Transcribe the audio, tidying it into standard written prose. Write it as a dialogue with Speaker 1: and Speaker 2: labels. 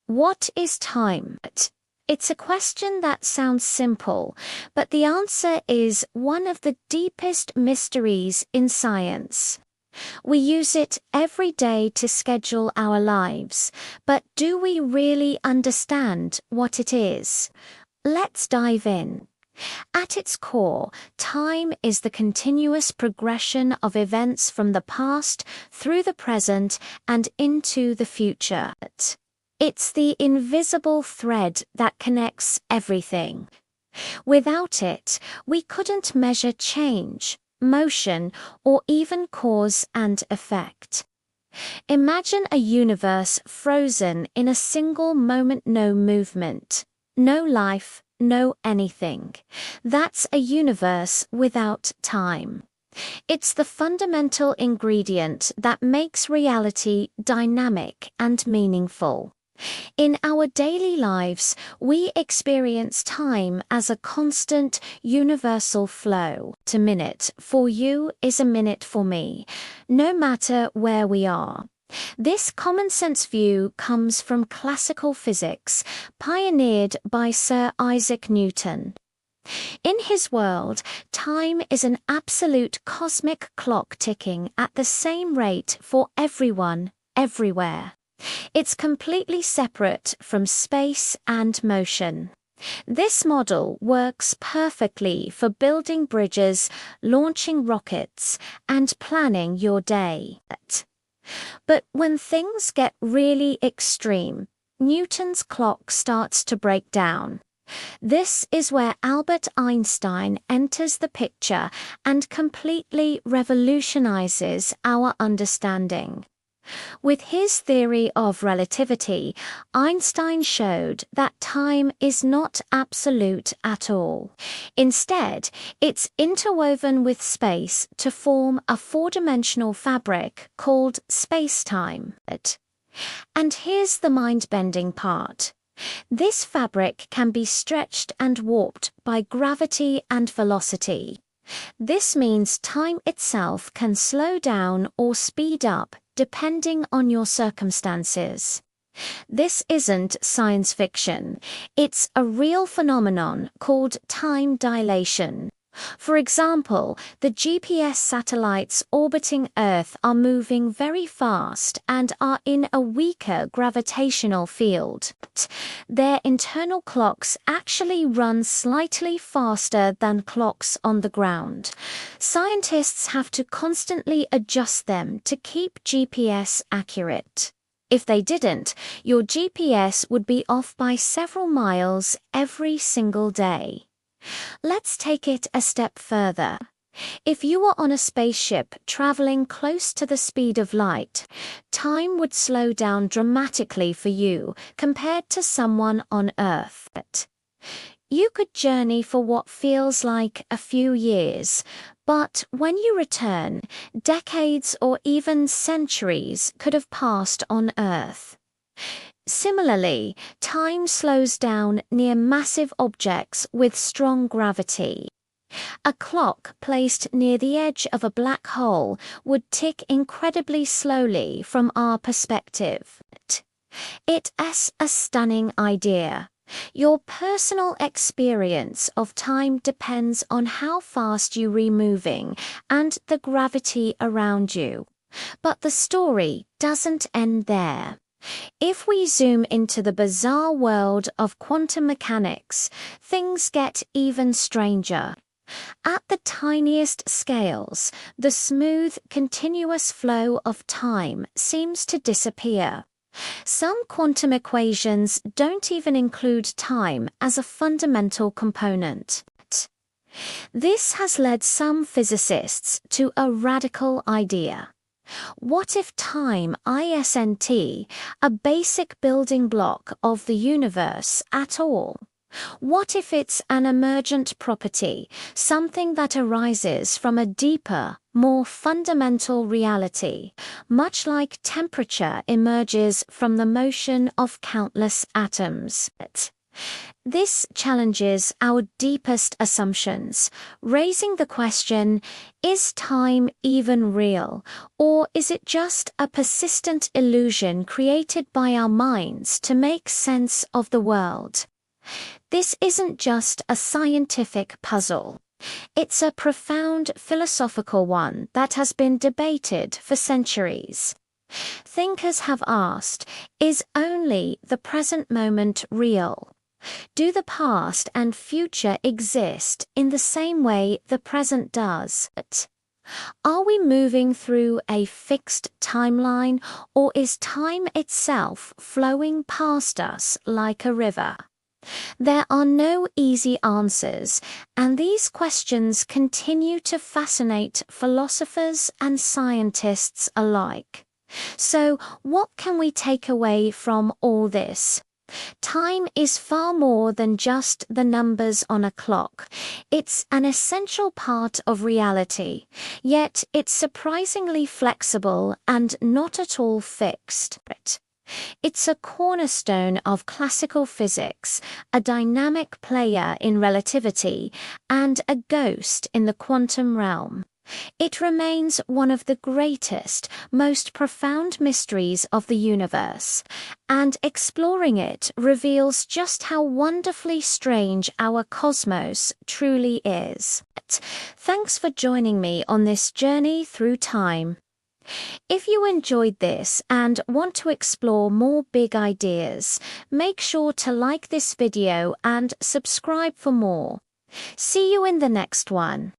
Speaker 1: What is time? It's a question that sounds simple, but the answer is one of the deepest mysteries in science. We use it every day to schedule our lives, but do we really understand what it is? Let's dive in. At its core, time is the continuous progression of events from the past through the present and into the future. It's the invisible thread that connects everything. Without it, we couldn't measure change, motion, or even cause and effect. Imagine a universe frozen in a single moment, no movement, no life, no anything. That's a universe without time. It's the fundamental ingredient that makes reality dynamic and meaningful. In our daily lives, we experience time as a constant, universal flow. A minute for you is a minute for me, no matter where we are. This common-sense view comes from classical physics, pioneered by Sir Isaac Newton. In his world, time is an absolute cosmic clock ticking at the same rate for everyone, everywhere. It's completely separate from space and motion. This model works perfectly for building bridges, launching rockets, and planning your day. But when things get really extreme, Newton's clock starts to break down. This is where Albert Einstein enters the picture and completely revolutionizes our understanding. With his theory of relativity, Einstein showed that time is not absolute at all. Instead, it's interwoven with space to form a four-dimensional fabric called spacetime. And here's the mind-bending part. This fabric can be stretched and warped by gravity and velocity. This means time itself can slow down or speed up depending on your circumstances. This isn't science fiction. It's a real phenomenon called time dilation. For example, the GPS satellites orbiting Earth are moving very fast and are in a weaker gravitational field. Their internal clocks actually run slightly faster than clocks on the ground. Scientists have to constantly adjust them to keep GPS accurate. If they didn't, your GPS would be off by several miles every single day. Let's take it a step further. If you were on a spaceship traveling close to the speed of light, time would slow down dramatically for you compared to someone on Earth. You could journey for what feels like a few years, but when you return, decades or even centuries could have passed on Earth. Similarly, time slows down near massive objects with strong gravity. A clock placed near the edge of a black hole would tick incredibly slowly from our perspective. It's a stunning idea. Your personal experience of time depends on how fast you're moving and the gravity around you. But the story doesn't end there. If we zoom into the bizarre world of quantum mechanics, things get even stranger. At the tiniest scales, the smooth, continuous flow of time seems to disappear. Some quantum equations don't even include time as a fundamental component. This has led some physicists to a radical idea. What if time isn't a basic building block of the universe at all? What if it's an emergent property, something that arises from a deeper, more fundamental reality, much like temperature emerges from the motion of countless atoms? This challenges our deepest assumptions, raising the question, is time even real, or is it just a persistent illusion created by our minds to make sense of the world? This isn't just a scientific puzzle. It's a profound philosophical one that has been debated for centuries. Thinkers have asked, is only the present moment real? Do the past and future exist in the same way the present does? Are we moving through a fixed timeline, or is time itself flowing past us like a river? There are no easy answers, and these questions continue to fascinate philosophers and scientists alike. So, what can we take away from all this? Time is far more than just the numbers on a clock. It's an essential part of reality, yet it's surprisingly flexible and not at all fixed. It's a cornerstone of classical physics, a dynamic player in relativity, and a ghost in the quantum realm. It remains one of the greatest, most profound mysteries of the universe, and exploring it reveals just how wonderfully strange our cosmos truly is. Thanks for joining me on this journey through time. If you enjoyed this and want to explore more big ideas, make sure to like this video and subscribe for more. See you in the next one.